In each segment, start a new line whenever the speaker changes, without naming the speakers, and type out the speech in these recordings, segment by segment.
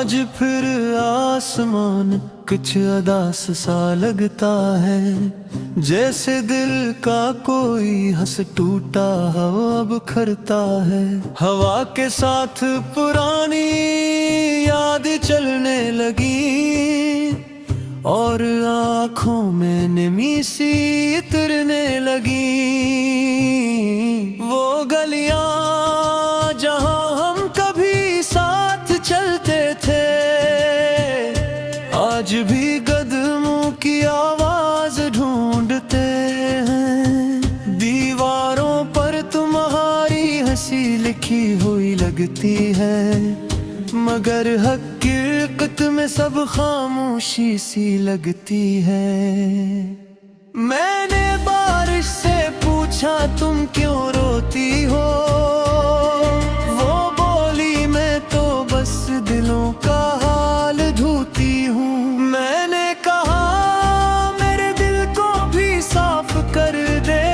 आज फिर आसमान कुछ अदास सा लगता है, जैसे दिल का कोई हंस टूटा हो अब खरता है। हवा के साथ पुरानी याद चलने लगी और आँखों में नमी सी उतरने लगी। वो गलियां जहां हम कभी साथ चलते थे, आज भी कदमों की आवाज ढूंढते हैं। दीवारों पर तुम्हारी हंसी लिखी हुई लगती है, मगर हकीकत में सब खामोशी सी लगती है। मैंने बारिश से पूछा तुम क्यों रोती हो, वो बोली मैं तो बस दिलों का हाल धोती हूँ। मैंने कहा मेरे दिल को भी साफ कर दे,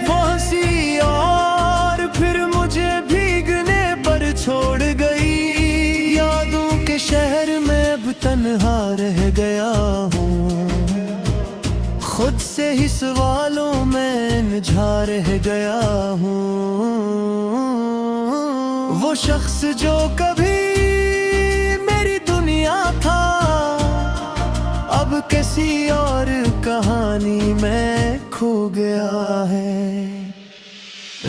वो हंसी और फिर मुझे भीगने पर छोड़ गई। यादों के शहर में अब तन्हा रह गया हूँ, खुद से ही सवालों में उलझा रह गया हूँ। वो शख्स जो कभी मेरी दुनिया था, अब किसी और कहानी में खो गया है।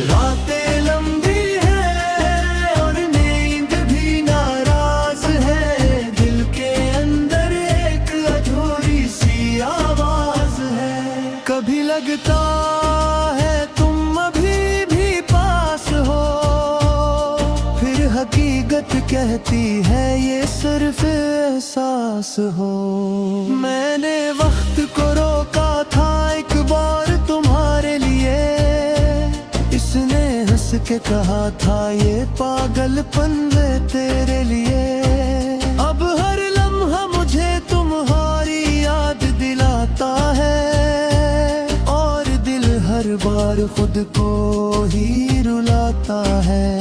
रातें लंबी है और नींद भी नाराज है, दिल के अंदर एक अधूरी सी आवाज है। कभी लगता है तुम अभी भी पास हो, फिर हकीकत कहती है ये सिर्फ एहसास हो। मैंने वक्त को रोका था एक बार तुम्हारे लिए, इसने हंस के कहा था ये पागलपन वे तेरे लिए। अब हर लम्हा मुझे तुम्हारी याद दिलाता है, और दिल हर बार खुद को ही रुलाता है।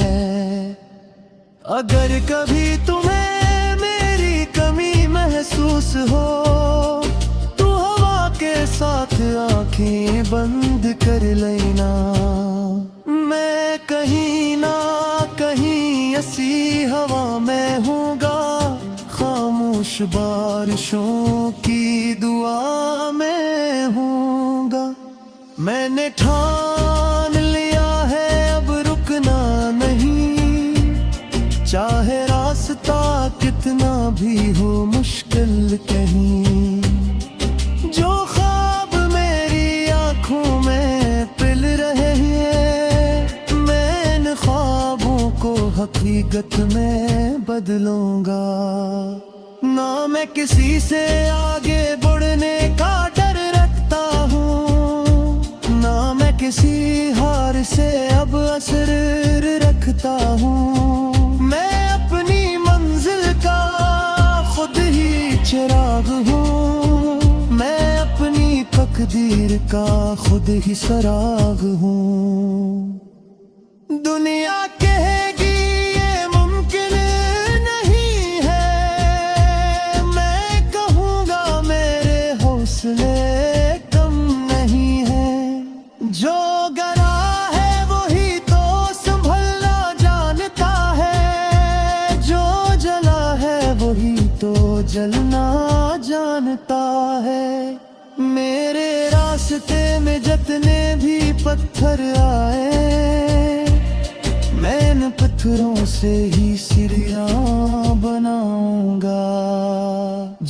अगर कभी तुम्हें मेरी कमी महसूस हो, तो हवा के साथ आंखें बंद कर लेना। मैं कहीं ना कहीं ऐसी हवा में हूँगा, खामोश बारिशों की दुआ में हूँगा। मैंने ठान लिया है अब रुकना नहीं, चाहे रास्ता कितना भी हो मुश्किल कहीं। जो ख्वाब मेरी आँखों में पिल रहे हैं, मैं इन ख्वाबों को हकीकत में बदलूंगा। ना मैं किसी से आगे बढ़ने का डर रखता हूँ, ना मैं किसी हार से अब असर रखता हूँ। मैं अपनी मंजिल का खुद ही चिराग हूँ, मैं अपनी तकदीर का खुद ही सराग हूँ। दुनिया कहेगी ये मुमकिन नहीं है, मैं कहूँगा मेरे हौसले कम नहीं है। जो गरा है वही तो संभलना जानता है, जो जला है वही तो जलना जानता है। मेरे रास्ते में जितने भी पत्थर आए, मैं इन पत्थरों से ही सीढ़ियां बनाऊंगा।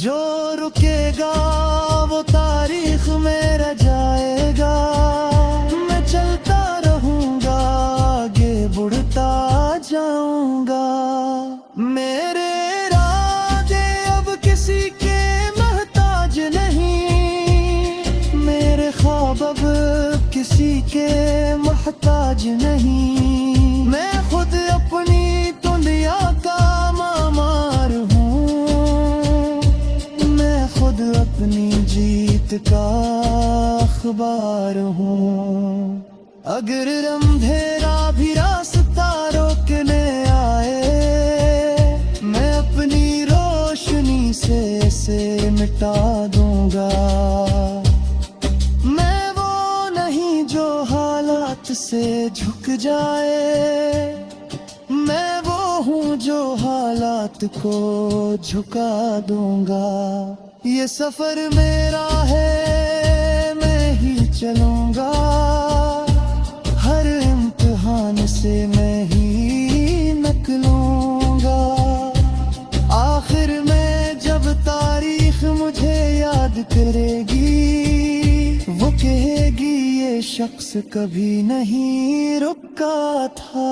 जो रुकेगा वो तारीख में रह जाएगा, मैं चलता रहूंगा आगे बढ़ता जाऊंगा। मेरे इरादे अब किसी के मोहताज नहीं, मेरे ख्वाब अब किसी के मोहताज नहीं। मैं खुद अपनी दुनिया का मामार हूँ, मैं खुद अपनी जीत का अखबार हूँ। अगर अंधेरा भी रास्ता रोकने आए, मैं अपनी मिटा दूंगा। मैं वो नहीं जो हालात से झुक जाए, मैं वो हूँ जो हालात को झुका दूंगा। ये सफर मेरा है, मैं ही चलूंगा, हर इम्तिहान से मैं ही निकलूंगा। आखिर में जब तारीख मुझे याद करेगी, वो कहेगी ये शख्स कभी नहीं रुका था।